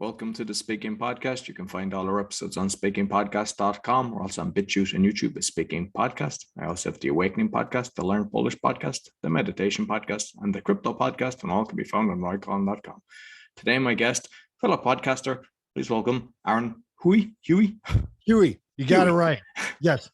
Welcome to the Speaking Podcast. You can find all our episodes on speakingpodcast.com. We're also on BitChute and YouTube as Speaking Podcast. I also have the Awakening Podcast, the Learn Polish Podcast, the Meditation Podcast, and the Crypto Podcast, and all can be found on roycon.com. Today, my guest, fellow podcaster, please welcome Aaron Huey. Huey, you got it right. Yes.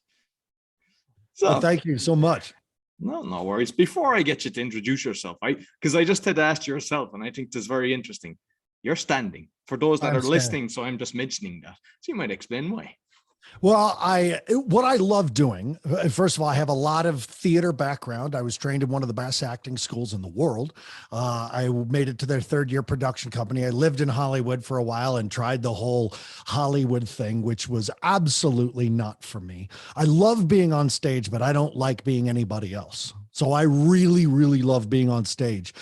So, thank you so much. No worries. Before I get you to introduce yourself, because I just had asked yourself, and I think this is very interesting. You're standing. For those that are listening, so I'm just mentioning that. So you might explain why. Well, what I love doing, first of all, I have a lot of theater background. I was trained in one of the best acting schools in the world. I made it to their third year production company. I lived in Hollywood for a while and tried the whole Hollywood thing, which was absolutely not for me. I love being on stage, but I don't like being anybody else. So I really, really love being on stage.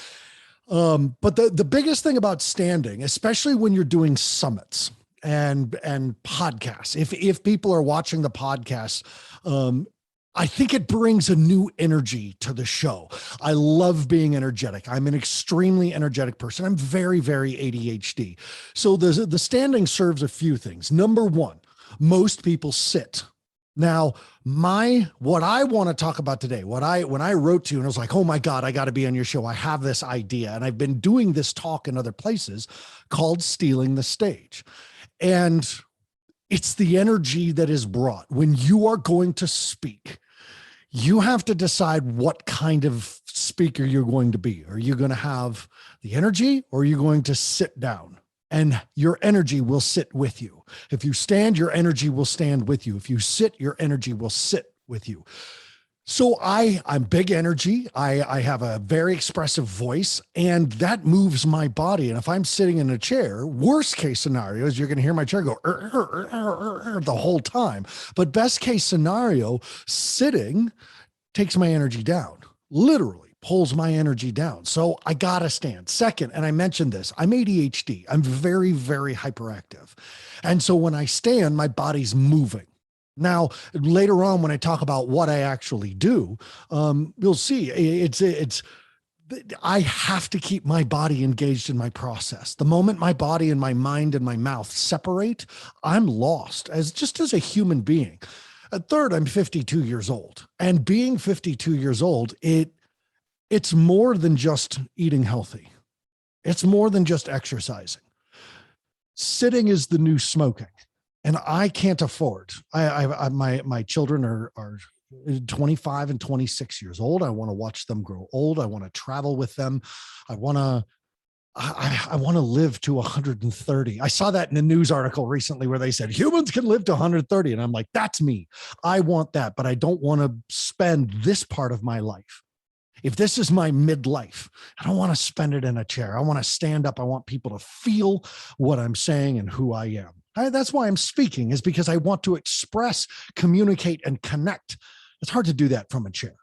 But the biggest thing about standing, especially when you're doing summits and podcasts, if people are watching the podcast, I think it brings a new energy to the show. I love being energetic. I'm an extremely energetic person. I'm very, very ADHD. So the standing serves a few things. Number one, most people sit. Now, what I want to talk about today, when I wrote to you and I was like, oh my God, I got to be on your show. I have this idea. And I've been doing this talk in other places called Stealing the Stage. And it's the energy that is brought when you are going to speak. You have to decide what kind of speaker you're going to be. Are you going to have the energy, or are you going to sit down? And your energy will sit with you. If you stand, your energy will stand with you. If you sit, your energy will sit with you. So I'm big energy. I have a very expressive voice, and that moves my body. And if I'm sitting in a chair, worst case scenario is you're going to hear my chair go the whole time. But best case scenario, sitting takes my energy down, literally pulls my energy down. So I got to stand. Second, and I mentioned this, I'm ADHD. I'm very, very hyperactive. And so when I stand, my body's moving. Now, later on, when I talk about what I actually do, you'll see I have to keep my body engaged in my process. The moment my body and my mind and my mouth separate, I'm lost as a human being. Third, I'm 52 years old, and being 52 years old, it's more than just eating healthy. It's more than just exercising. Sitting is the new smoking, and I can't afford. My children are 25 and 26 years old. I want to watch them grow old. I want to travel with them. I want to live to 130. I saw that in a news article recently where they said humans can live to 130. And I'm like, that's me. I want that, but I don't want to spend this part of my life. If this is my midlife, I don't want to spend it in a chair. I want to stand up. I want people to feel what I'm saying and who I am. That's why I'm speaking, is because I want to express, communicate, and connect. It's hard to do that from a chair.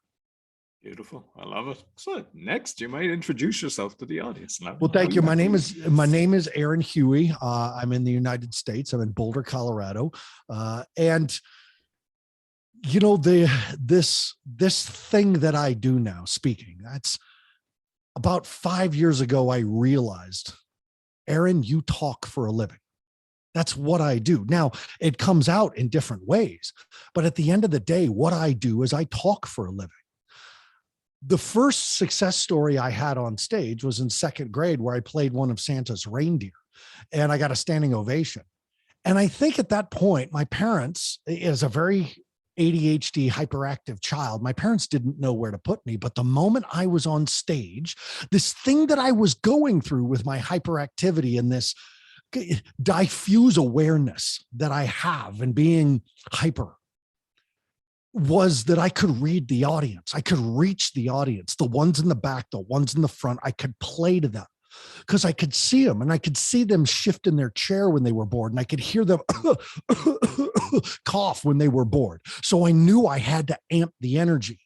Beautiful. I love it. So next, you might introduce yourself to the audience. Well, thank you. My name is Aaron Huey. I'm in the United States. I'm in Boulder, Colorado. And you know, this thing that I do now, speaking, that's about 5 years ago, I realized, Aaron, you talk for a living. That's what I do. Now, it comes out in different ways, but at the end of the day, what I do is I talk for a living. The first success story I had on stage was in second grade, where I played one of Santa's reindeer, and I got a standing ovation. And I think at that point, my parents, as a very ADHD hyperactive child, my parents didn't know where to put me. But the moment I was on stage, this thing that I was going through with my hyperactivity and this diffuse awareness that I have and being hyper, was that I could read the audience. I could reach the audience, the ones in the back, the ones in the front. I could play to them because I could see them, and I could see them shift in their chair when they were bored, and I could hear them cough when they were bored. So I knew I had to amp the energy.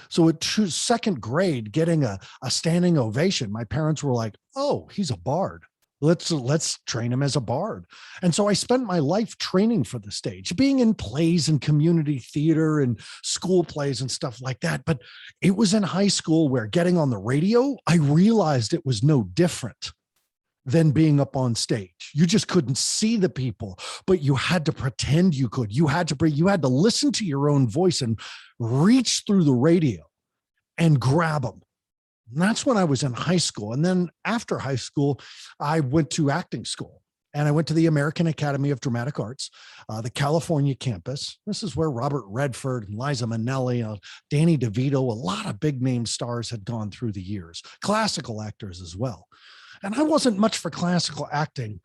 So at second grade, getting a standing ovation, my parents were like, oh, he's a bard. Let's train him as a bard. And so I spent my life training for the stage, being in plays and community theater and school plays and stuff like that. But it was in high school where getting on the radio, I realized it was no different. than being up on stage. You just couldn't see the people, but you had to pretend you could. You had to listen to your own voice and reach through the radio and grab them. And that's when I was in high school. And then after high school, I went to acting school. And I went to the American Academy of Dramatic Arts, the California campus. This is where Robert Redford and Liza Minnelli, Danny DeVito, a lot of big name stars had gone through the years, classical actors as well. And I wasn't much for classical acting.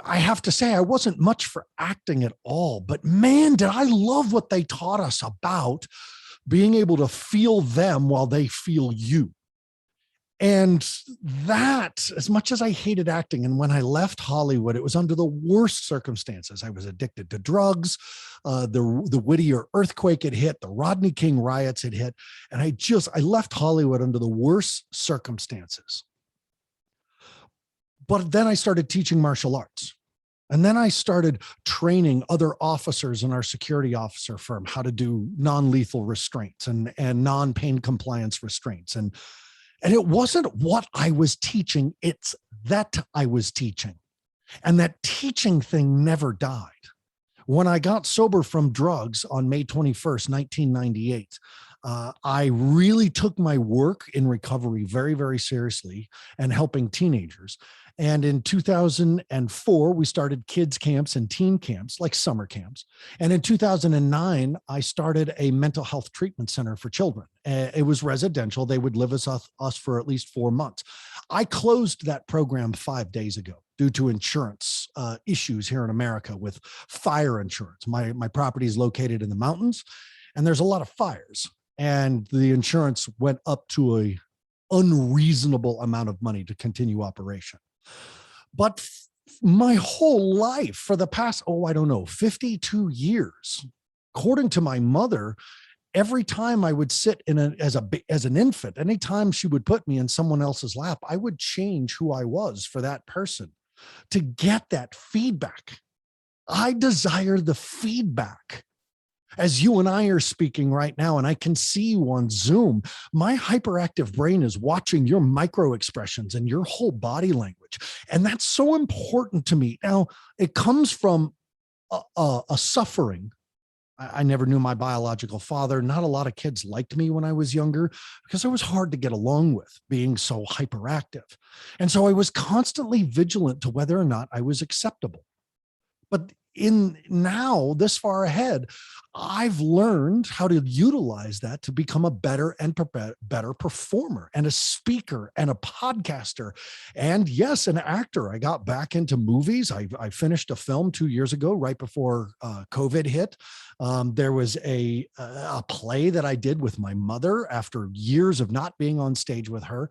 I have to say, I wasn't much for acting at all. But man, did I love what they taught us about being able to feel them while they feel you. And that, as much as I hated acting, and when I left Hollywood, it was under the worst circumstances. I was addicted to drugs. The Whittier earthquake had hit, the Rodney King riots had hit, and I left Hollywood under the worst circumstances. But then I started teaching martial arts. And then I started training other officers in our security officer firm how to do non-lethal restraints and non-pain compliance restraints. And it wasn't what I was teaching, it's that I was teaching. And that teaching thing never died. When I got sober from drugs on May 21st, 1998, I really took my work in recovery very, very seriously and helping teenagers. And in 2004, we started kids camps and teen camps, like summer camps. And in 2009, I started a mental health treatment center for children. It was residential. They would live with us for at least 4 months. I closed that program 5 days ago due to insurance issues here in America with fire insurance. My property is located in the mountains, and there's a lot of fires. And the insurance went up to a unreasonable amount of money to continue operation. But my whole life for the past, 52 years, according to my mother, every time I would sit as an infant, anytime she would put me in someone else's lap, I would change who I was for that person to get that feedback. I desire the feedback. As you and I are speaking right now, and I can see you on Zoom, my hyperactive brain is watching your micro expressions and your whole body language. And that's so important to me. Now, it comes from a suffering. I never knew my biological father. Not a lot of kids liked me when I was younger because I was hard to get along with, being so hyperactive. And so I was constantly vigilant to whether or not I was acceptable. But in now, this far ahead, I've learned how to utilize that to become a better and better performer and a speaker and a podcaster. And yes, an actor. I got back into movies. I finished a film 2 years ago, right before COVID hit. There was a play that I did with my mother after years of not being on stage with her.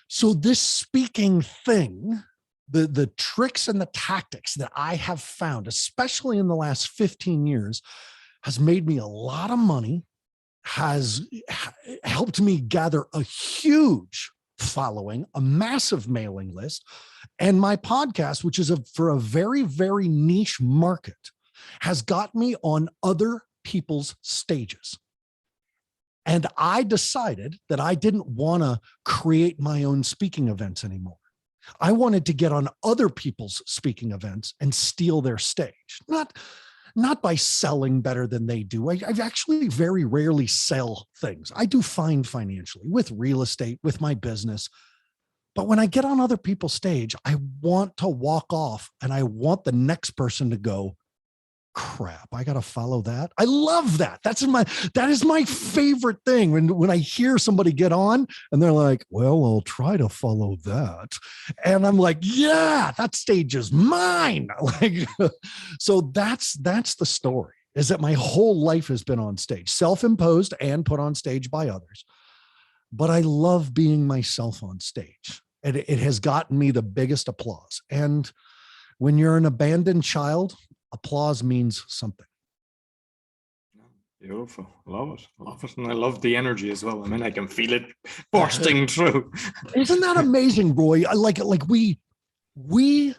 So this speaking thing, the tricks and the tactics that I have found, especially in the last 15 years, has made me a lot of money, has helped me gather a huge following, a massive mailing list, and my podcast, which is for a very, very niche market, has got me on other people's stages. And I decided that I didn't want to create my own speaking events anymore. I wanted to get on other people's speaking events and steal their stage, not by selling better than they do. I actually very rarely sell things. I do fine financially with real estate, with my business. But when I get on other people's stage, I want to walk off and I want the next person to go, crap, I got to follow that. I love that. That is my favorite thing. When I hear somebody get on and they're like, well, I'll try to follow that. And I'm like, yeah, that stage is mine. So that's the story, is that my whole life has been on stage, self-imposed and put on stage by others. But I love being myself on stage. And it has gotten me the biggest applause. And when you're an abandoned child, applause means something. Beautiful. Love it. And I love the energy as well. I mean, I can feel it bursting through. Isn't that amazing, Roy? We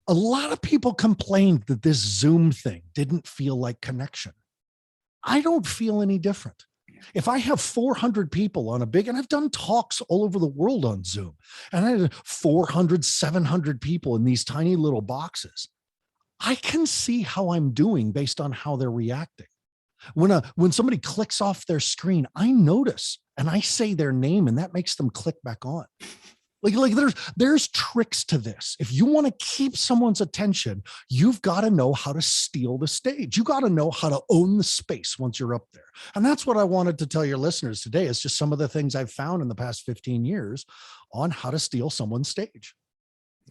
a lot of people complained that this Zoom thing didn't feel like connection. I don't feel any different. if I have 400 people on a big, and I've done talks all over the world on Zoom, and I had 400, 700 people in these tiny little boxes, I can see how I'm doing based on how they're reacting. When somebody clicks off their screen, I notice and I say their name, and that makes them click back on. Like there's tricks to this. If you want to keep someone's attention, you've got to know how to steal the stage. You got to know how to own the space once you're up there. And that's what I wanted to tell your listeners today. Is just some of the things I've found in the past 15 years on how to steal someone's stage.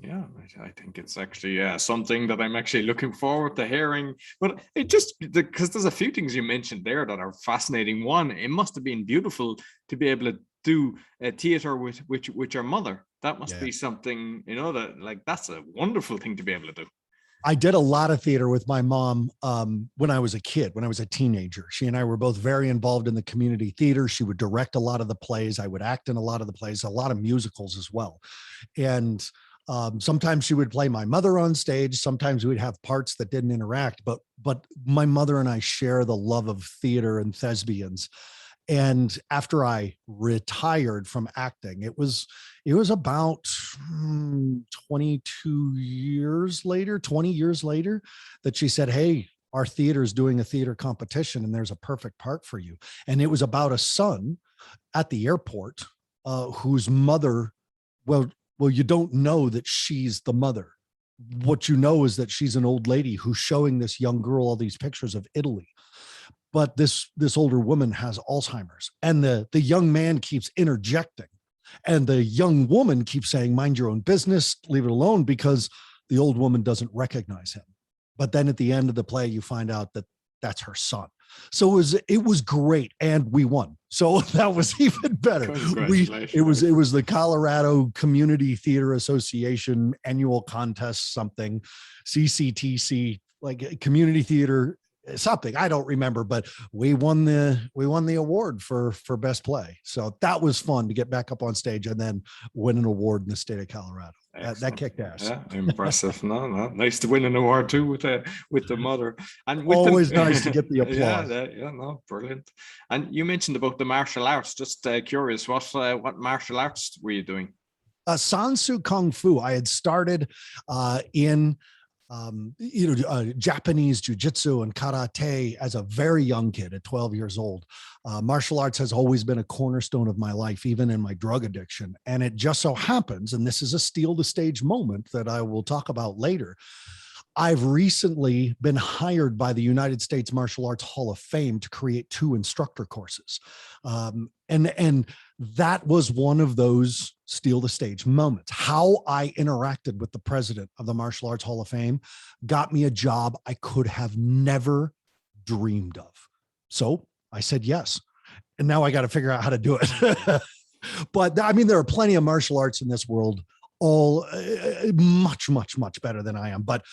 Yeah, I think it's actually something that I'm actually looking forward to hearing. But it just, because there's a few things you mentioned there that are fascinating. One, it must have been beautiful to be able to do a theater with your mother. That must be something, that like, that's a wonderful thing to be able to do. I did a lot of theater with my mom when I was a kid, when I was a teenager. She and I were both very involved in the community theater. She would direct a lot of the plays. I would act in a lot of the plays, a lot of musicals as well. And sometimes she would play my mother on stage. Sometimes we'd have parts that didn't interact, but my mother and I share the love of theater and thespians. And after I retired from acting, it was about 20 years later that she said, "Hey, our theater is doing a theater competition and there's a perfect part for you." And it was about a son at the airport whose mother, well, you don't know that she's the mother. What you know is that she's an old lady who's showing this young girl all these pictures of Italy. But this older woman has Alzheimer's, and the young man keeps interjecting, and the young woman keeps saying, "Mind your own business, leave it alone," because the old woman doesn't recognize him. But then at the end of the play, you find out that that's her son. So it was great, and we won. So that was even better. It was the Colorado Community Theater Association annual contest, something, CCTC, like community theater something, I don't remember, but we won the award for best play. So that was fun to get back up on stage and then win an award in the state of Colorado. That kicked ass. Yeah, impressive. No, nice to win an award too with the mother. And with always nice to get the applause. No, brilliant. And you mentioned about the martial arts. Just curious, what martial arts were you doing? Sansu Kung Fu. I had started in Japanese jiu-jitsu and karate as a very young kid at 12 years old. Martial arts has always been a cornerstone of my life, even in my drug addiction. And it just so happens, and this is a steal the stage moment that I will talk about later, I've recently been hired by the United States Martial Arts Hall of Fame to create 2 instructor courses. And that was one of those steal the stage moments. How I interacted with the president of the Martial Arts Hall of Fame got me a job I could have never dreamed of. So I said yes. And now I got to figure out how to do it. But I mean, there are plenty of martial arts in this world, all much, much, much better than I am. But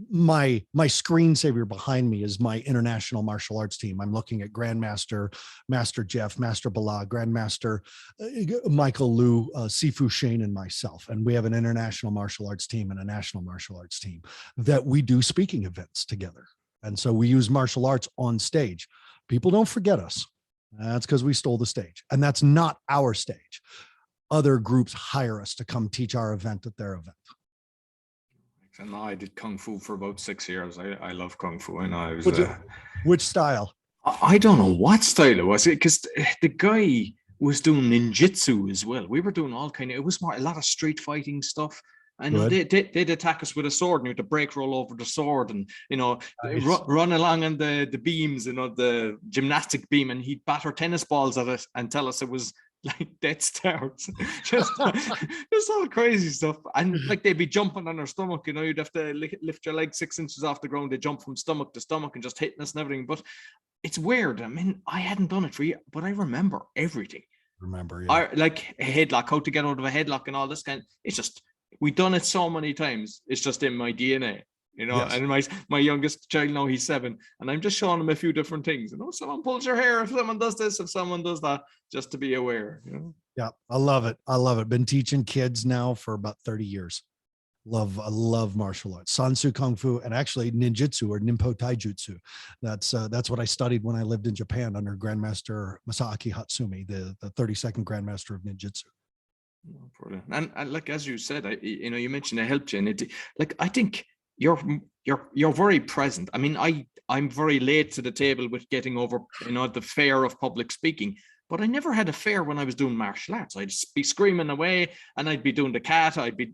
my screensaver behind me is my international martial arts team. I'm looking at Grandmaster, Master Jeff, Master Bala, Grandmaster Michael Liu, Sifu Shane, and myself. And we have an international martial arts team and a national martial arts team that we do speaking events together. And so we use martial arts on stage. People don't forget us. That's because we stole the stage. And that's not our stage. Other groups hire us to come teach our event at their event. And I did Kung Fu for about 6 years. I love Kung Fu. And I was which style? I don't know what style it was, because the guy was doing ninjutsu as well. We were doing all kind of, it was more a lot of street fighting stuff. And they'd attack us with a sword, and you had to break roll over the sword, and nice. run along on the beams, the gymnastic beam, and he'd batter tennis balls at it and tell us it was like Death Stars. just all crazy stuff. And like they'd be jumping on our stomach, you'd have to lift your leg 6 inches off the ground. They jump from stomach to stomach and just hitting us and everything. But it's weird. I mean, I hadn't done it for years, but I remember everything. Yeah. Like a headlock, how to get out of a headlock and all this kind. It's just, we've done it so many times. It's just in my DNA. Yes. And my youngest child now, he's 7, and I'm just showing him a few different things. Someone pulls your hair, if someone does this, if someone does that, just to be aware. Yeah, I love it. Been teaching kids now for about 30 years. I love martial arts, Sansu Kung Fu, and actually ninjutsu or Nimpo Taijutsu. That's what I studied when I lived in Japan under Grandmaster Masaaki Hatsumi, the 32nd Grandmaster of ninjutsu. Oh, brilliant. And like as you said, you mentioned it helped you, and like I think you're very present. I mean, I'm very late to the table with getting over the fear of public speaking. But I never had a fear when I was doing martial arts. I'd be screaming away and I'd be doing the cat. I'd be,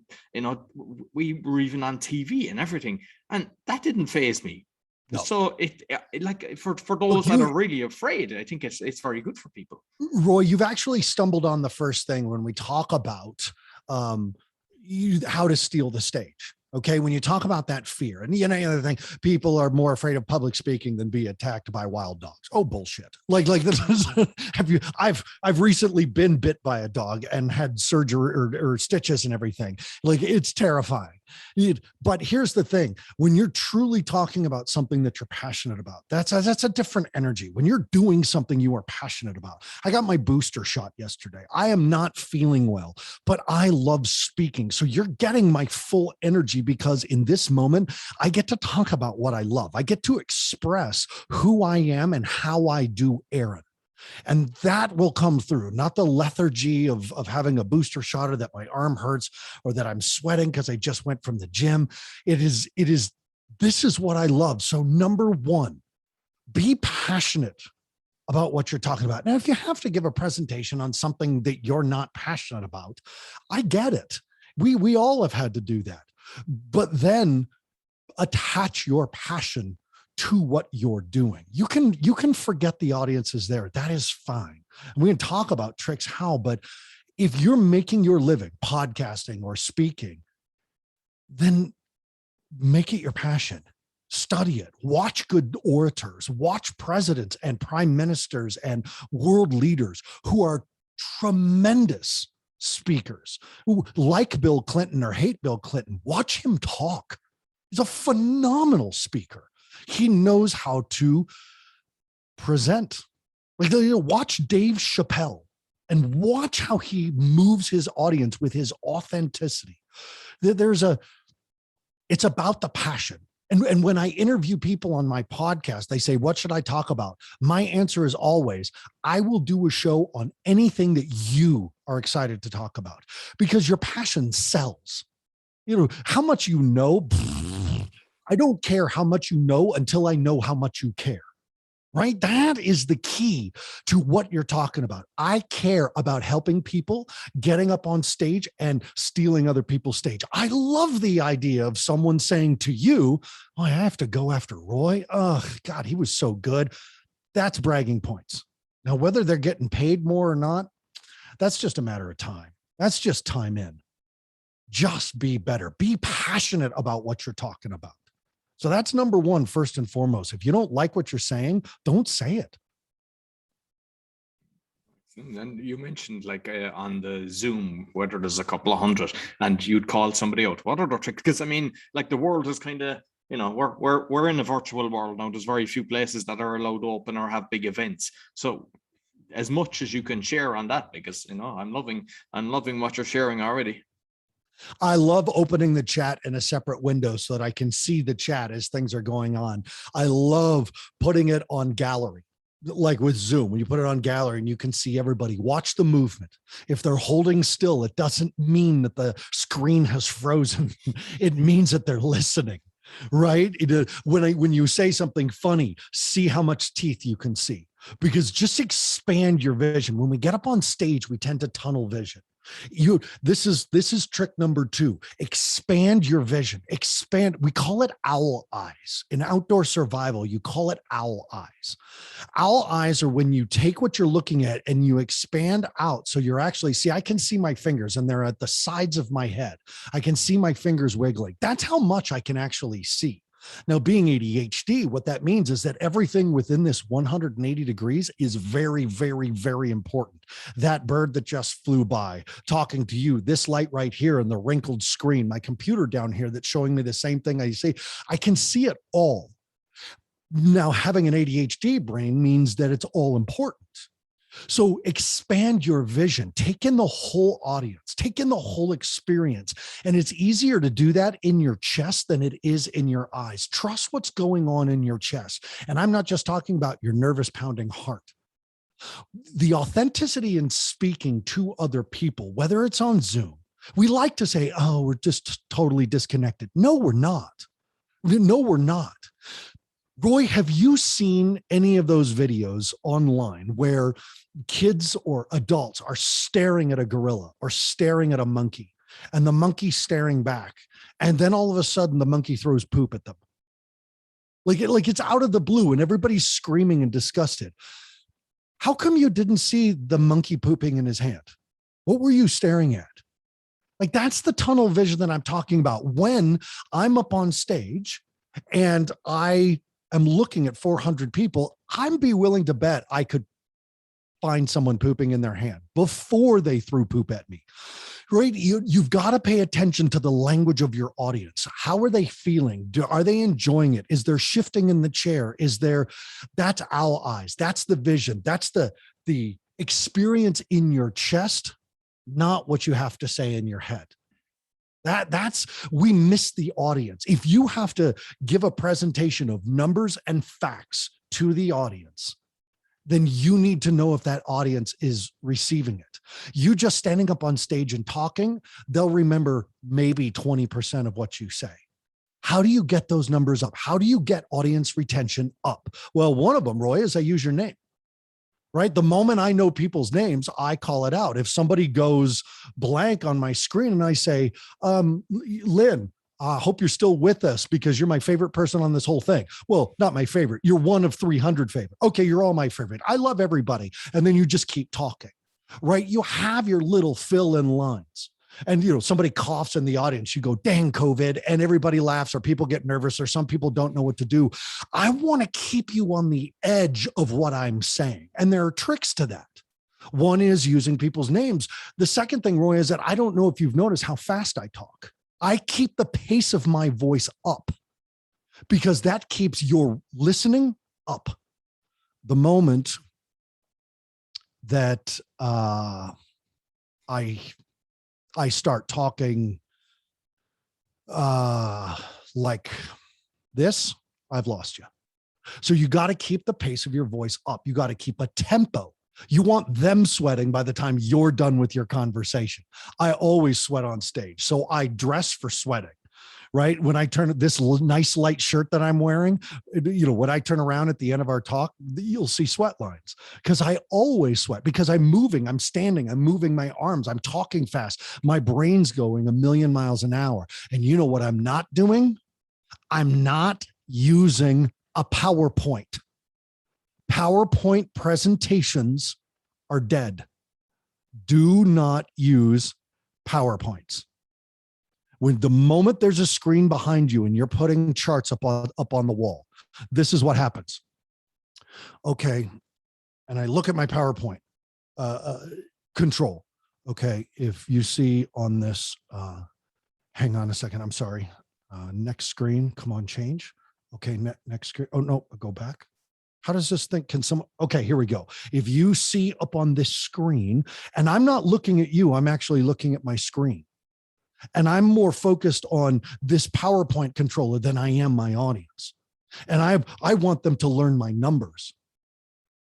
we were even on TV and everything. And that didn't faze me. No. So it like for those that are really afraid, I think it's very good for people. Roy, you've actually stumbled on the first thing when we talk about how to steal the stage. Okay, when you talk about that fear, and the other thing, people are more afraid of public speaking than be attacked by wild dogs. Oh, bullshit! Like this is, I've recently been bit by a dog and had surgery or stitches and everything. Like, it's terrifying. But here's the thing: when you're truly talking about something that you're passionate about, that's a different energy. When you're doing something you are passionate about. I got my booster shot yesterday. I am not feeling well, but I love speaking. So you're getting my full energy, because in this moment, I get to talk about what I love. I get to express who I am and how I do Aaron. And that will come through, not the lethargy of having a booster shot, or that my arm hurts, or that I'm sweating because I just went from the gym. This is what I love. So number one, be passionate about what you're talking about. Now, if you have to give a presentation on something that you're not passionate about, I get it. We all have had to do that. But then attach your passion to what you're doing. You can forget the audience is there. That is fine. And we can talk about tricks how, but if you're making your living podcasting or speaking, then make it your passion. Study it. Watch good orators. Watch presidents and prime ministers and world leaders who are tremendous speakers, who like Bill Clinton or hate Bill Clinton. Watch him talk. He's a phenomenal speaker. He knows how to present. Like, watch Dave Chappelle and watch how he moves his audience with his authenticity. It's about the passion. And when I interview people on my podcast, they say, what should I talk about? My answer is always, I will do a show on anything that you are excited to talk about, because your passion sells. How much you know, I don't care how much you know until I know how much you care. Right? That is the key to what you're talking about. I care about helping people, getting up on stage and stealing other people's stage. I love the idea of someone saying to you, oh, I have to go after Roy. Oh, God, he was so good. That's bragging points. Now, whether they're getting paid more or not, that's just a matter of time. That's just time in. Just be better. Be passionate about what you're talking about. So that's number one, first and foremost. If you don't like what you're saying, don't say it. And you mentioned like on the Zoom, whether there's a couple of hundred and you'd call somebody out. What are the tricks? Because I mean, like the world is kind of, we're in a virtual world now. There's very few places that are allowed to open or have big events. So as much as you can share on that, because I'm loving what you're sharing already. I love opening the chat in a separate window so that I can see the chat as things are going on. I love putting it on gallery, like with Zoom, when you put it on gallery and you can see everybody. Watch the movement. If they're holding still, it doesn't mean that the screen has frozen. It means that they're listening, right? When you say something funny, see how much teeth you can see, because just expand your vision. When we get up on stage, we tend to tunnel vision. This is trick number two. Expand your vision. Expand. We call it owl eyes. In outdoor survival, you call it owl eyes. Owl eyes are when you take what you're looking at and you expand out. So you're actually, I can see my fingers and they're at the sides of my head. I can see my fingers wiggling. That's how much I can actually see. Now, being ADHD, what that means is that everything within this 180 degrees is very, very, very important. That bird that just flew by, talking to you, this light right here and the wrinkled screen, my computer down here that's showing me the same thing I see, I can see it all. Now, having an ADHD brain means that it's all important. So expand your vision, take in the whole audience, take in the whole experience. And it's easier to do that in your chest than it is in your eyes. Trust what's going on in your chest. And I'm not just talking about your nervous pounding heart. The authenticity in speaking to other people, whether it's on Zoom, we like to say, oh, we're just totally disconnected. No, we're not. No, we're not. Roy, have you seen any of those videos online where kids or adults are staring at a gorilla or staring at a monkey and the monkey staring back, and then all of a sudden the monkey throws poop at them? Like it's out of the blue and everybody's screaming and disgusted. How come you didn't see the monkey pooping in his hand? What were you staring at? Like, that's the tunnel vision that I'm talking about. When I'm up on stage and I am looking at 400 people, I'd be willing to bet I could find someone pooping in their hand before they threw poop at me, right? You've got to pay attention to the language of your audience. How are they feeling? Are they enjoying it? Is there shifting in the chair? That's owl eyes. That's the vision. That's the experience in your chest, not what you have to say in your head. We miss the audience. If you have to give a presentation of numbers and facts to the audience, then you need to know if that audience is receiving it. You just standing up on stage and talking, they'll remember maybe 20% of what you say. How do you get those numbers up? How do you get audience retention up? Well, one of them, Roy, is I use your name. Right? The moment I know people's names, I call it out. If somebody goes blank on my screen and I say, Lynn, I hope you're still with us because you're my favorite person on this whole thing. Well, not my favorite. You're one of 300 favorite. Okay, you're all my favorite. I love everybody. And then you just keep talking, right? You have your little fill-in lines. And, somebody coughs in the audience, you go, dang COVID, and everybody laughs, or people get nervous, or some people don't know what to do. I want to keep you on the edge of what I'm saying. And there are tricks to that. One is using people's names. The second thing, Roy, is that I don't know if you've noticed how fast I talk. I keep the pace of my voice up because that keeps your listening up. The moment that I start talking like this, I've lost you. So you got to keep the pace of your voice up. You got to keep a tempo. You want them sweating by the time you're done with your conversation. I always sweat on stage, so I dress for sweating. Right? When I turn this nice light shirt that I'm wearing, when I turn around at the end of our talk, you'll see sweat lines because I always sweat because I'm moving, I'm standing, I'm moving my arms, I'm talking fast. My brain's going a million miles an hour. And you know what I'm not doing? I'm not using a PowerPoint. PowerPoint presentations are dead. Do not use PowerPoints. When the moment there's a screen behind you and you're putting charts up on the wall, this is what happens. Okay. And I look at my PowerPoint control. Okay. If you see on this, hang on a second. I'm sorry. Next screen. Come on, change. Okay. Next screen. Oh, no, go back. How does this thing, okay, here we go. If you see up on this screen, and I'm not looking at you, I'm actually looking at my screen. And I'm more focused on this PowerPoint controller than I am my audience. And I want them to learn my numbers.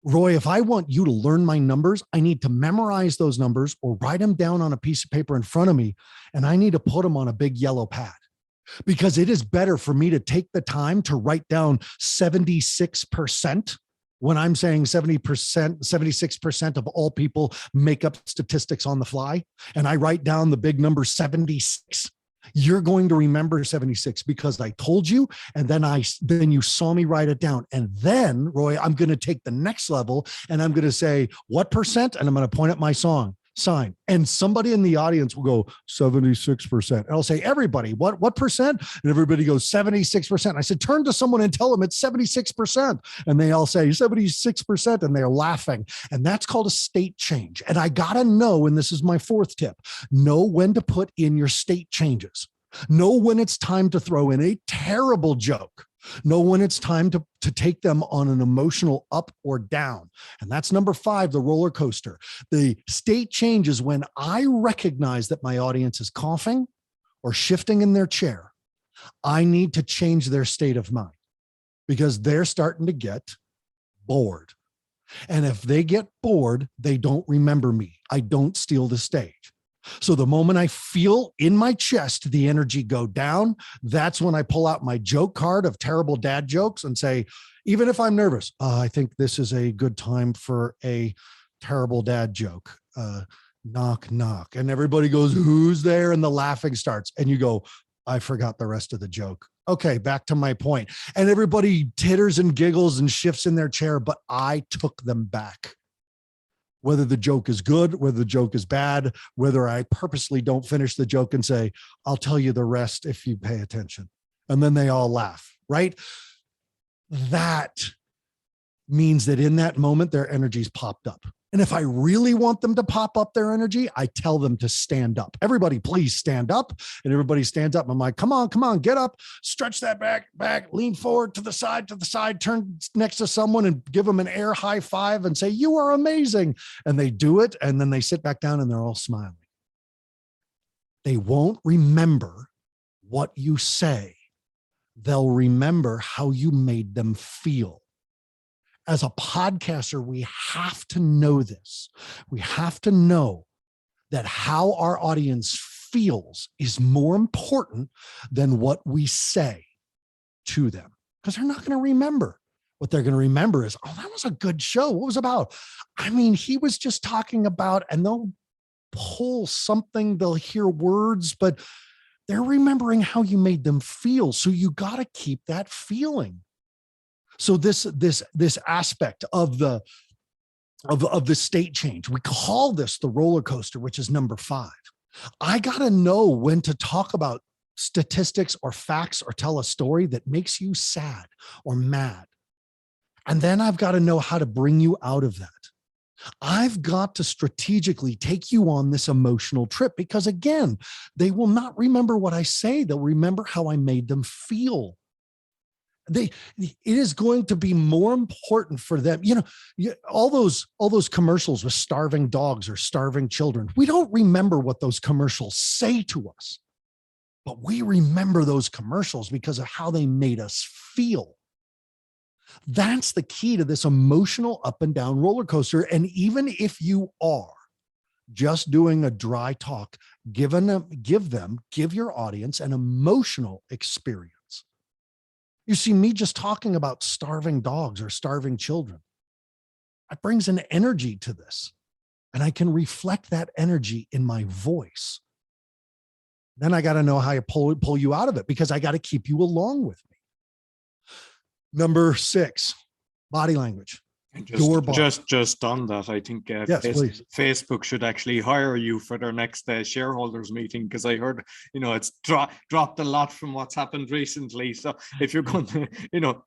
Roy, if I want you to learn my numbers, I need to memorize those numbers or write them down on a piece of paper in front of me. And I need to put them on a big yellow pad because it is better for me to take the time to write down 76%. When I'm saying 70%, 76% of all people make up statistics on the fly, and I write down the big number 76, you're going to remember 76 because I told you, and then you saw me write it down. And then, Roy, I'm going to take the next level and I'm going to say, what percent? And I'm going to point at my sign. And somebody in the audience will go 76%. And I'll say, everybody, what percent? And everybody goes 76%. I said, turn to someone and tell them it's 76%. And they all say 76%. And they're laughing. And that's called a state change. And I got to know, and this is my fourth tip, know when to put in your state changes. Know when it's time to throw in a terrible joke. Know when it's time to take them on an emotional up or down. And that's number 5, the roller coaster. The state changes when I recognize that my audience is coughing or shifting in their chair. I need to change their state of mind because they're starting to get bored. And if they get bored, they don't remember me. I don't steal the stage. So the moment I feel in my chest the energy go down, that's when I pull out my joke card of terrible dad jokes and say, even if I'm nervous, I think this is a good time for a terrible dad joke. Knock, knock. And everybody goes, who's there? And the laughing starts. And you go, I forgot the rest of the joke. Okay, back to my point. And everybody titters and giggles and shifts in their chair, but I took them back. Whether the joke is good, whether the joke is bad, whether I purposely don't finish the joke and say, I'll tell you the rest if you pay attention. And then they all laugh, right? That means that in that moment, their energy's popped up. And if I really want them to pop up their energy, I tell them to stand up. Everybody, please stand up. And everybody stands up. I'm like, come on, get up, stretch that back, lean forward to the side, turn next to someone and give them an air high five and say, you are amazing. And they do it. And then they sit back down and they're all smiling. They won't remember what you say. They'll remember how you made them feel. As a podcaster, we have to know this. We have to know that how our audience feels is more important than what we say to them, because they're not going to remember. What they're going to remember is, oh, that was a good show. What was it about? I mean, he was just talking about, and they'll pull something, they'll hear words, but they're remembering how you made them feel. So you got to keep that feeling. So this aspect of the state change, we call this the roller coaster, which is number 5. I got to know when to talk about statistics or facts or tell a story that makes you sad or mad. And then I've got to know how to bring you out of that. I've got to strategically take you on this emotional trip because, again, they will not remember what I say. They'll remember how I made them feel. It is going to be more important for them. All those commercials with starving dogs or starving children. We don't remember what those commercials say to us, but we remember those commercials because of how they made us feel. That's the key to this emotional up and down roller coaster. And even if you are just doing a dry talk, give your audience an emotional experience. You see, me just talking about starving dogs or starving children, it brings an energy to this, and I can reflect that energy in my voice. Then I got to know how to pull you out of it because I got to keep you along with me. Number 6, body language. And just on that, I think Facebook should actually hire you for their next shareholders meeting, because I heard, it's dropped a lot from what's happened recently. So if you're going to,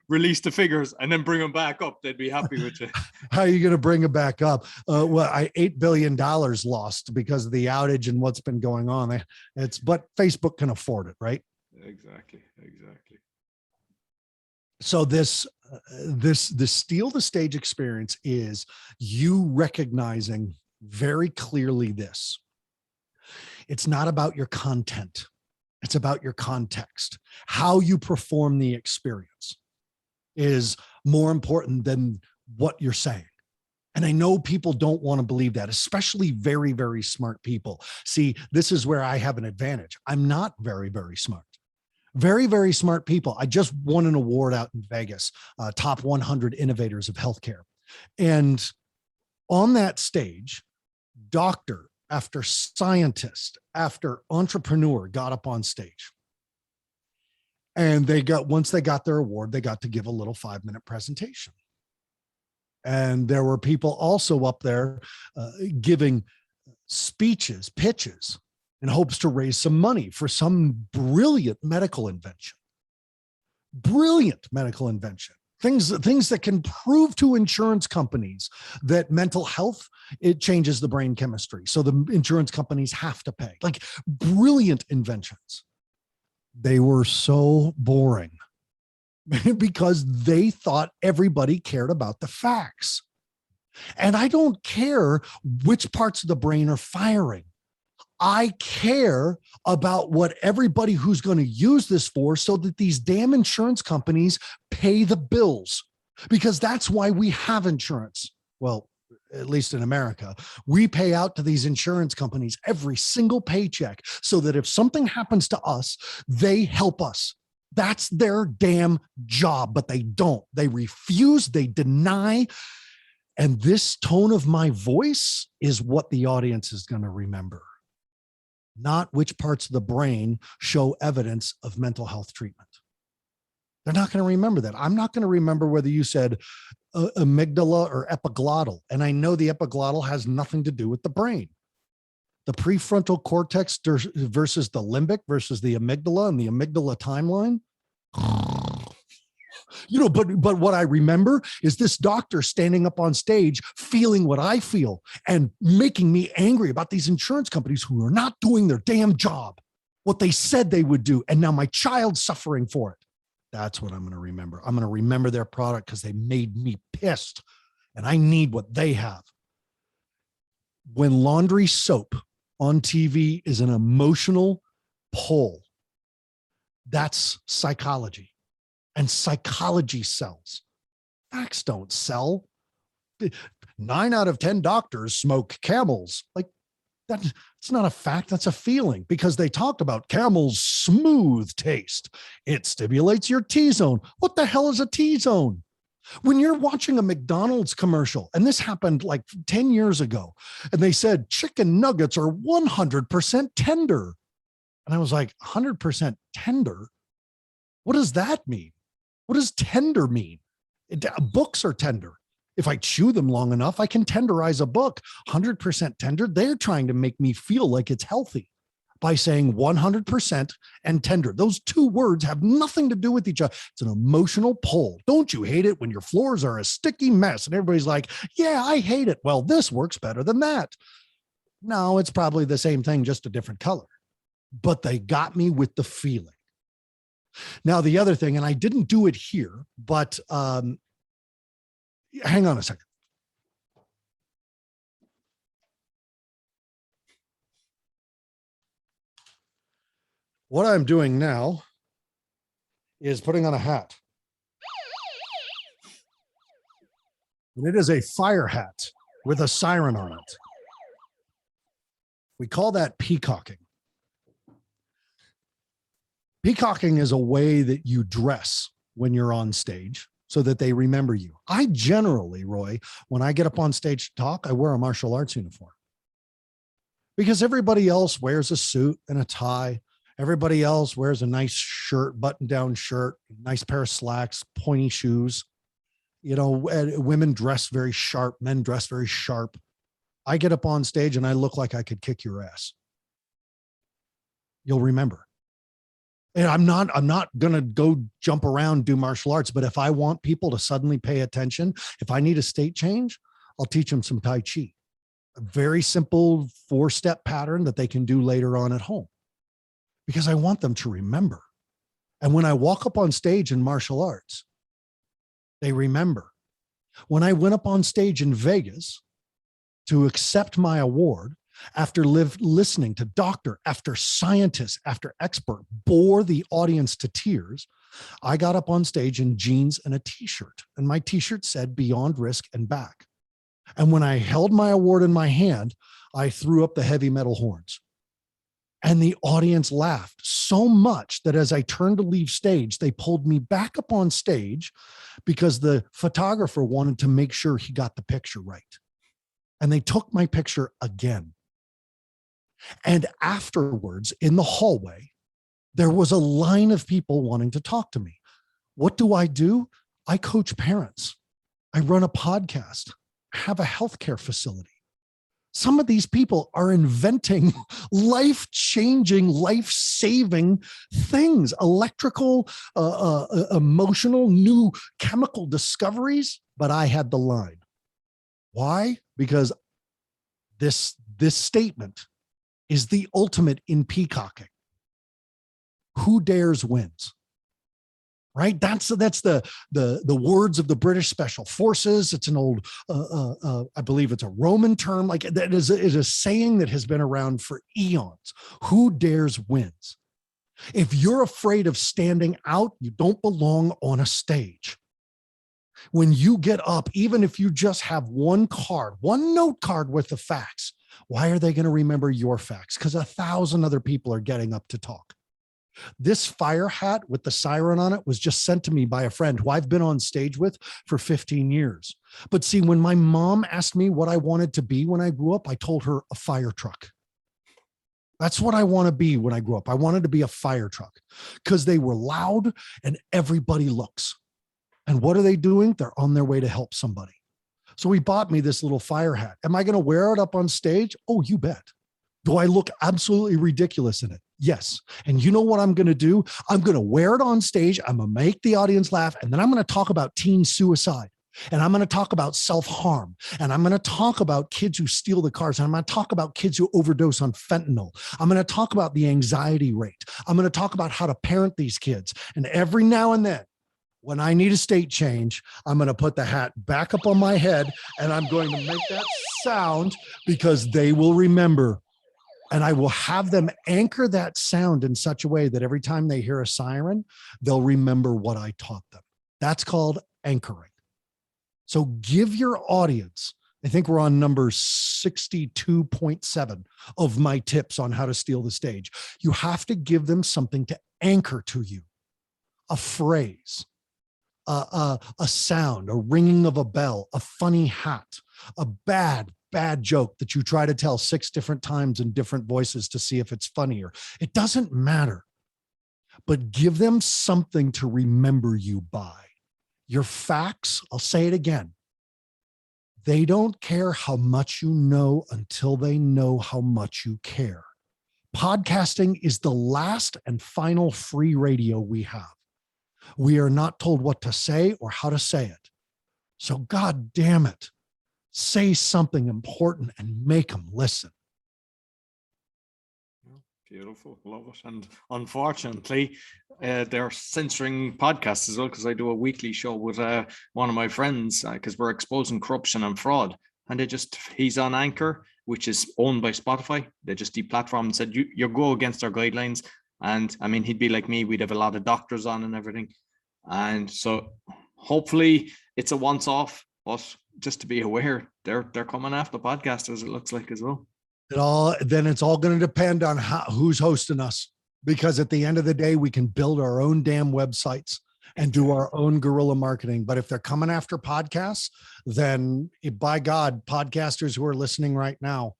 release the figures and then bring them back up, they'd be happy with you. How are you going to bring them back up? $8 billion lost because of the outage and what's been going on. But Facebook can afford it, right? Exactly. So this steal the stage experience is you recognizing very clearly this. It's not about your content. It's about your context. How you perform the experience is more important than what you're saying. And I know people don't want to believe that, especially very, very smart people. See, this is where I have an advantage. I'm not very, very smart. Very, very smart people. I just won an award out in Vegas, top 100 innovators of healthcare. And on that stage, doctor after scientist after entrepreneur got up on stage. And once they got their award, they got to give a little 5-minute presentation. And there were people also up there giving speeches, pitches, in hopes to raise some money for some brilliant medical invention. Things that can prove to insurance companies that mental health, it changes the brain chemistry. So the insurance companies have to pay. Like brilliant inventions. They were so boring because they thought everybody cared about the facts. And I don't care which parts of the brain are firing. I care about what everybody who's going to use this for, so that these damn insurance companies pay the bills, because that's why we have insurance. Well, at least in America, we pay out to these insurance companies every single paycheck so that if something happens to us, they help us. That's their damn job, but they don't. They refuse, they deny. And this tone of my voice is what the audience is going to remember, not which parts of the brain show evidence of mental health treatment. They're not going to remember that. I'm not going to remember whether you said amygdala or epiglottal. And I know the epiglottal has nothing to do with the brain. The prefrontal cortex versus the limbic versus the amygdala and the amygdala timeline. But what I remember is this doctor standing up on stage, feeling what I feel and making me angry about these insurance companies who are not doing their damn job, what they said they would do. And now my child's suffering for it. That's what I'm going to remember. I'm going to remember their product because they made me pissed and I need what they have. When laundry soap on TV is an emotional pull, that's psychology. And psychology sells. Facts don't sell. 9 out of 10 doctors smoke Camels. Like, that's not a fact, that's a feeling, because they talked about Camel's smooth taste. It stimulates your T-zone. What the hell is a T-zone? When you're watching a McDonald's commercial, and this happened like 10 years ago, and they said chicken nuggets are 100% tender. And I was like, 100% tender? What does that mean? What does tender mean? Books are tender. If I chew them long enough, I can tenderize a book. 100% tender, they're trying to make me feel like it's healthy by saying 100% and tender. Those two words have nothing to do with each other. It's an emotional pull. Don't you hate it when your floors are a sticky mess and everybody's like, yeah, I hate it. Well, this works better than that. No, it's probably the same thing, just a different color. But they got me with the feeling. Now, the other thing, and I didn't do it here, but hang on a second. What I'm doing now is putting on a hat. And it is a fire hat with a siren on it. We call that peacocking. Peacocking is a way that you dress when you're on stage so that they remember you. I generally, Roy, when I get up on stage to talk, I wear a martial arts uniform because everybody else wears a suit and a tie. Everybody else wears a nice shirt, button-down shirt, nice pair of slacks, pointy shoes. You know, women dress very sharp, men dress very sharp. I get up on stage and I look like I could kick your ass. You'll remember. And I'm not going to go jump around, do martial arts, but if I want people to suddenly pay attention, if I need a state change, I'll teach them some Tai Chi, a very simple 4-step pattern that they can do later on at home, because I want them to remember. And when I walk up on stage in martial arts, they remember. When I went up on stage in Vegas to accept my award, after listening to doctor after scientist after expert bore the audience to tears, I got up on stage in jeans and a t-shirt, and my t-shirt said Beyond Risk and Back. And when I held my award in my hand, I threw up the heavy metal horns. And the audience laughed so much that as I turned to leave stage, they pulled me back up on stage because the photographer wanted to make sure he got the picture right. And they took my picture again. And afterwards, in the hallway, there was a line of people wanting to talk to me. What do? I coach parents. I run a podcast, have a healthcare facility. Some of these people are inventing life-changing, life-saving things, electrical, emotional, new chemical discoveries, but I had the line. Why? Because this statement is the ultimate in peacocking. Who dares wins. right? That's the words of the British Special Forces. It's an old, I believe it's a Roman term. Like that is a saying that has been around for eons. Who dares wins. If you're afraid of standing out, you don't belong on a stage. When you get up, even if you just have one note card with the facts, why are they going to remember your facts? Because 1,000 other people are getting up to talk. This fire hat with the siren on it was just sent to me by a friend who I've been on stage with for 15 years. But see, when my mom asked me what I wanted to be when I grew up, I told her a fire truck. That's what I want to be when I grew up. I wanted to be a fire truck because they were loud and everybody looks. And what are they doing? They're on their way to help somebody. So he bought me this little fire hat. Am I going to wear it up on stage? Oh, you bet. Do I look absolutely ridiculous in it? Yes. And you know what I'm going to do? I'm going to wear it on stage. I'm going to make the audience laugh. And then I'm going to talk about teen suicide. And I'm going to talk about self-harm. And I'm going to talk about kids who steal the cars. And I'm going to talk about kids who overdose on fentanyl. I'm going to talk about the anxiety rate. I'm going to talk about how to parent these kids. And every now and then, when I need a state change, I'm going to put the hat back up on my head and I'm going to make that sound because they will remember. And I will have them anchor that sound in such a way that every time they hear a siren, they'll remember what I taught them. That's called anchoring. So give your audience, I think we're on number 62.7 of my tips on how to steal the stage. You have to give them something to anchor to you, a phrase, a sound, a ringing of a bell, a funny hat, a bad joke that you try to tell 6 different times in different voices to see if it's funnier. It doesn't matter, but give them something to remember you by. Your facts, I'll say it again. They don't care how much you know until they know how much you care. Podcasting is the last and final free radio we have. We are not told what to say or how to say it. So God damn it, say something important and make them listen. Beautiful, love it. And unfortunately, they're censoring podcasts as well, because I do a weekly show with one of my friends, because we're exposing corruption and fraud. And he's on Anchor, which is owned by Spotify. They just deplatformed and said, you go against our guidelines. And I mean, he'd be like me, we'd have a lot of doctors on and everything. And so hopefully it's a once off, but just to be aware, they're coming after podcasters, it looks like, as well. Then it's all going to depend on who's hosting us, because at the end of the day, we can build our own damn websites and do our own guerrilla marketing. But if they're coming after podcasts, then by God, podcasters who are listening right now,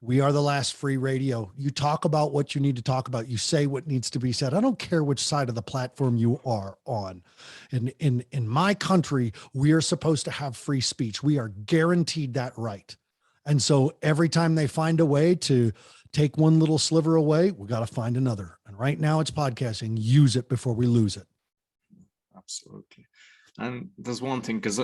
we are the last free radio. You talk about what you need to talk about. You say what needs to be said. I don't care which side of the platform you are on. In my country, we are supposed to have free speech. We are guaranteed that right. And so every time they find a way to take one little sliver away, we got to find another. And right now it's podcasting. Use it before we lose it. Absolutely. And there's one thing, because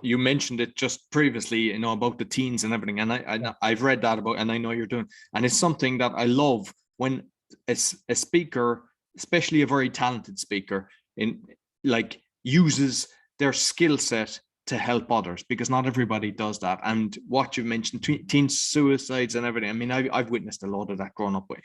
you mentioned it just previously, about the teens and everything. And I've read that about, and I know you're doing, and it's something that I love when a speaker, especially a very talented speaker, uses their skill set to help others, because not everybody does that. And what you mentioned, teen suicides and everything, I mean, I've witnessed a lot of that growing up with,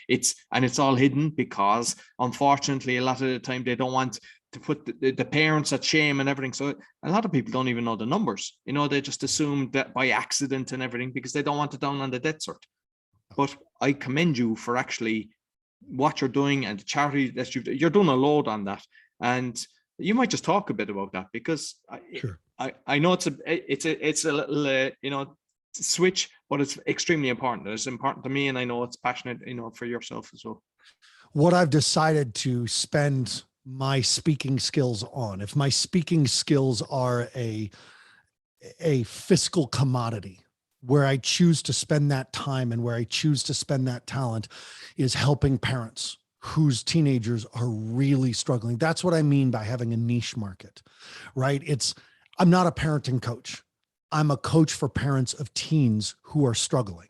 it's all hidden, because unfortunately a lot of the time they don't want to put the parents at shame and everything. So a lot of people don't even know the numbers, they just assume that by accident and everything, because they don't want it down on the death cert. But I commend you for actually what you're doing, and the charity that you're doing a load on that. And you might just talk a bit about that, because Sure. I know it's a little switch, but it's extremely important. It's important to me, and I know it's passionate, for yourself as well. What I've decided to spend my speaking skills on, if my speaking skills are a fiscal commodity, where I choose to spend that time and where I choose to spend that talent, is helping parents whose teenagers are really struggling. That's what I mean by having a niche market, right? I'm not a parenting coach. I'm a coach for parents of teens who are struggling.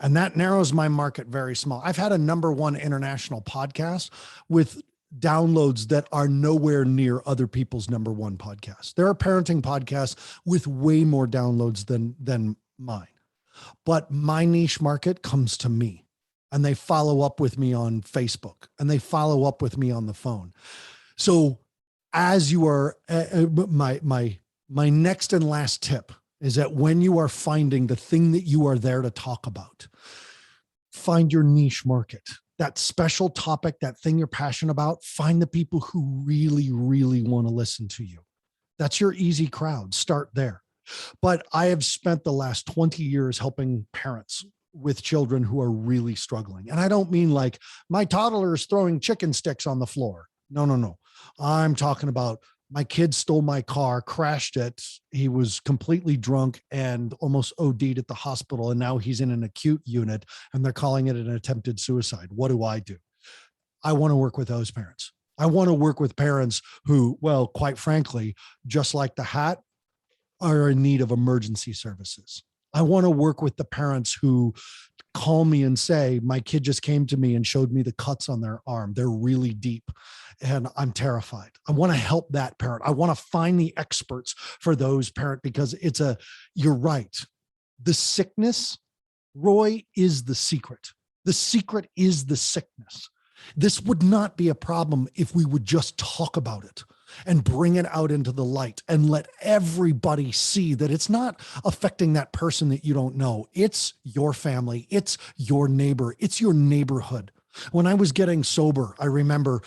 And that narrows my market very small. I've had a #1 international podcast with downloads that are nowhere near other people's number one podcasts. There are parenting podcasts with way more downloads than mine. But my niche market comes to me, and they follow up with me on Facebook, and they follow up with me on the phone. So as you are, my next and last tip is that when you are finding the thing that you are there to talk about, find your niche market, that special topic, that thing you're passionate about. Find the people who really, really want to listen to you. That's your easy crowd. Start there. But I have spent the last 20 years helping parents with children who are really struggling. And I don't mean like my toddler is throwing chicken sticks on the floor. No. I'm talking about my kid stole my car, crashed it. He was completely drunk and almost OD'd at the hospital. And now he's in an acute unit and they're calling it an attempted suicide. What do? I want to work with those parents. I want to work with parents who, well, quite frankly, just like the hat, are in need of emergency services. I want to work with the parents who call me and say, my kid just came to me and showed me the cuts on their arm. They're really deep and I'm terrified. I want to help that parent. I want to find the experts for those parents because you're right. The sickness, Roy, is the secret. The secret is the sickness. This would not be a problem if we would just talk about it and bring it out into the light and let everybody see that it's not affecting that person that you don't know. It's your family. It's your neighbor. It's your neighborhood. When I was getting sober, I remember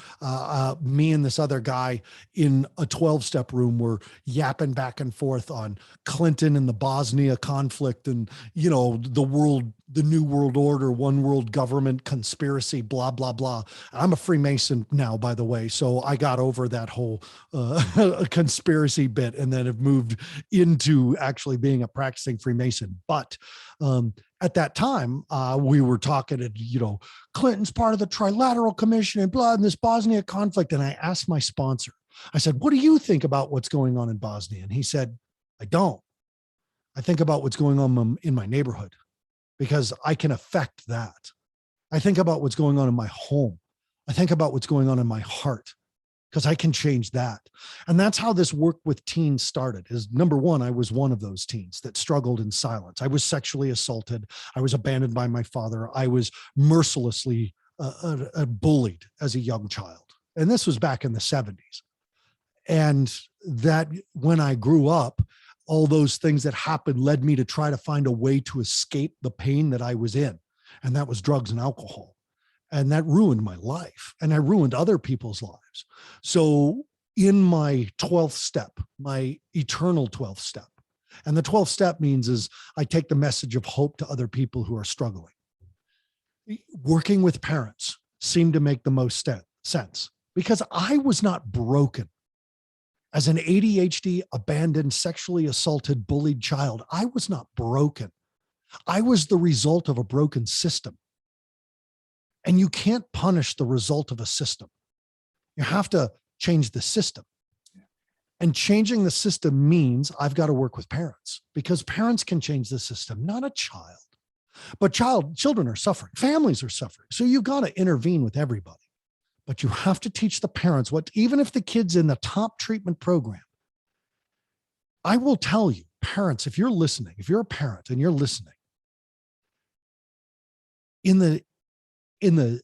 me and this other guy in a 12-step room were yapping back and forth on Clinton and the Bosnia conflict and, the new world order, one world government, conspiracy, blah, blah, blah. I'm a Freemason now, by the way. So I got over that whole conspiracy bit and then have moved into actually being a practicing Freemason. But at that time, we were talking at, Clinton's part of the Trilateral Commission and blah, and this Bosnia conflict. And I asked my sponsor, I said, what do you think about what's going on in Bosnia? And he said, I don't. I think about what's going on in my neighborhood because I can affect that. I think about what's going on in my home. I think about what's going on in my heart because I can change that. And that's how this work with teens started. Is number one, I was one of those teens that struggled in silence. I was sexually assaulted. I was abandoned by my father. I was mercilessly bullied as a young child. And this was back in the 70s. And that when I grew up, all those things that happened led me to try to find a way to escape the pain that I was in. And that was drugs and alcohol. And that ruined my life. And I ruined other people's lives. So in my 12th step, my eternal 12th step, and the 12th step means is I take the message of hope to other people who are struggling. Working with parents seemed to make the most sense because I was not broken. As an ADHD, abandoned, sexually assaulted, bullied child, I was not broken. I was the result of a broken system. And you can't punish the result of a system. You have to change the system. And changing the system means I've got to work with parents because parents can change the system, not a child. But children are suffering. Families are suffering. So you've got to intervene with everybody. But you have to teach the parents even if the kid's in the top treatment program, I will tell you, parents, if you're listening, if you're a parent and you're listening, in the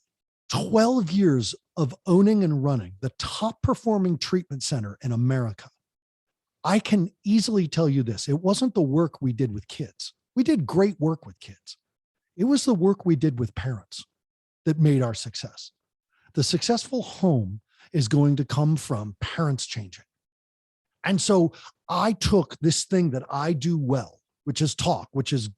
12 years of owning and running the top performing treatment center in America, I can easily tell you this. It wasn't the work we did with kids. We did great work with kids. It was the work we did with parents that made our success. The successful home is going to come from parents changing. And so I took this thing that I do well, which is talk, which is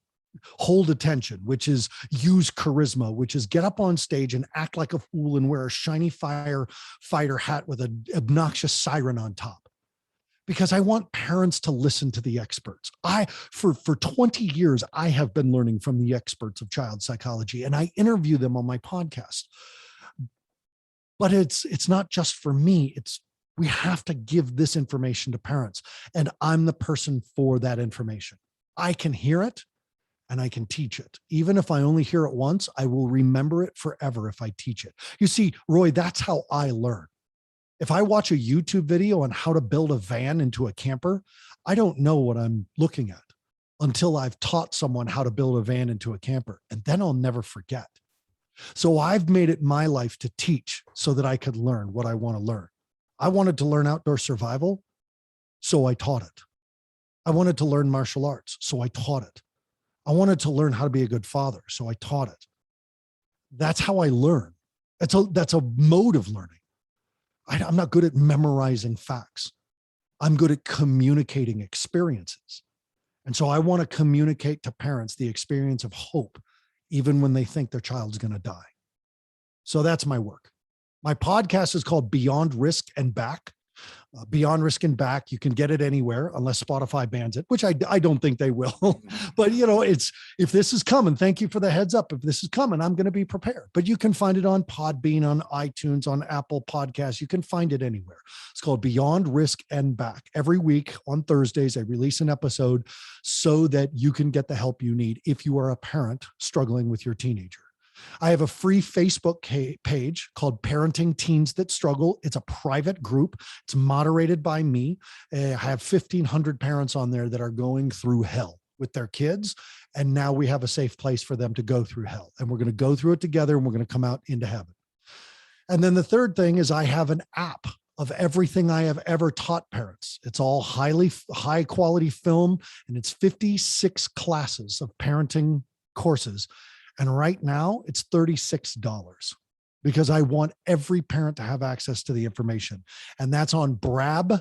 hold attention, which is use charisma, which is get up on stage and act like a fool and wear a shiny firefighter hat with an obnoxious siren on top. Because I want parents to listen to the experts. For 20 years, I have been learning from the experts of child psychology, and I interview them on my podcast. But it's not just for me. We have to give this information to parents, and I'm the person for that information. I can hear it and I can teach it. Even if I only hear it once, I will remember it forever if I teach it. You see, Roy, that's how I learn. If I watch a YouTube video on how to build a van into a camper, I don't know what I'm looking at until I've taught someone how to build a van into a camper, and then I'll never forget. So I've made it my life to teach so that I could learn what I want to learn. I wanted to learn outdoor survival, so I taught it. I wanted to learn martial arts, so I taught it. I wanted to learn how to be a good father, so I taught it. That's how I learn. That's a mode of learning. I'm not good at memorizing facts. I'm good at communicating experiences. And so I want to communicate to parents the experience of hope, even when they think their child's going to die. So that's my work. My podcast is called Beyond Risk and Back. Beyond Risk and Back. You can get it anywhere unless Spotify bans it, which I don't think they will. But if this is coming, thank you for the heads up. If this is coming, I'm going to be prepared. But you can find it on Podbean, on iTunes, on Apple Podcasts. You can find it anywhere. It's called Beyond Risk and Back. Every week on Thursdays, I release an episode so that you can get the help you need if you are a parent struggling with your teenager. I have a free Facebook page called Parenting Teens That Struggle. It's a private group. It's moderated by me. I have 1,500 parents on there that are going through hell with their kids. And now we have a safe place for them to go through hell. And we're going to go through it together, and we're going to come out into heaven. And then the third thing is I have an app of everything I have ever taught parents. It's all high quality film, and it's 56 classes of parenting courses. And right now it's $36 because I want every parent to have access to the information. And that's on brabapp.com,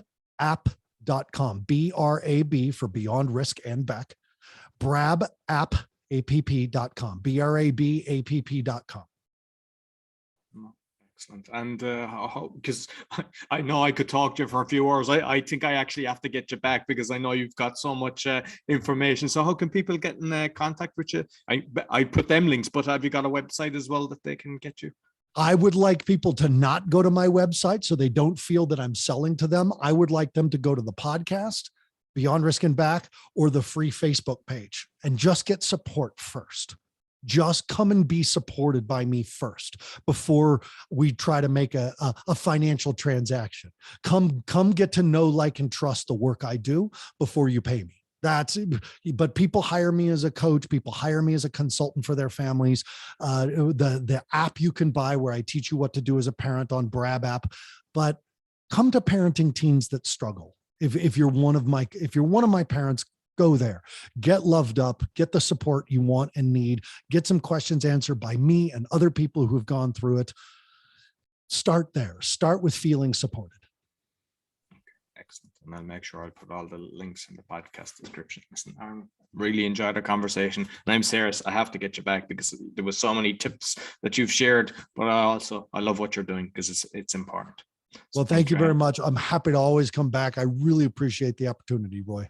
BRAB for Beyond Risk and Back, brabapp.com, BRABAPP.com. Excellent. And because I know I could talk to you for a few hours. I think I actually have to get you back because I know you've got so much information. So how can people get in contact with you? I put them links, but have you got a website as well that they can get you? I would like people to not go to my website so they don't feel that I'm selling to them. I would like them to go to the podcast, Beyond Risk and Back, or the free Facebook page and just get support first. Just come and be supported by me first before we try to make a financial transaction. Come get to know, like, and trust the work I do before you pay me. But people hire me as a coach. People hire me as a consultant for their families. The app you can buy where I teach you what to do as a parent on Brab app. But come to Parenting Teens That Struggle. If you're one of my parents, go there, get loved up, get the support you want and need, get some questions answered by me and other people who have gone through it. Start there. Start with feeling supported. Excellent. And I'll make sure I'll put all the links in the podcast description. Listen, I really enjoyed our conversation. And I'm serious, I have to get you back because there was so many tips that you've shared, but I love what you're doing because it's important. So well, thank you very much. I'm happy to always come back. I really appreciate the opportunity, Roy.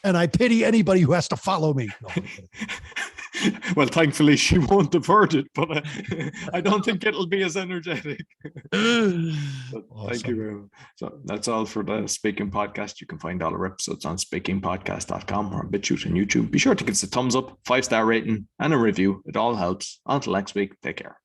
And I pity anybody who has to follow me. No, well, thankfully she won't have heard it, but I don't think it'll be as energetic. Awesome. Thank you very much. So that's all for the Speaking Podcast. You can find all our episodes on speakingpodcast.com or on BitChute and YouTube. Be sure to give us a thumbs up, 5-star rating, and a review. It all helps. Until next week, take care.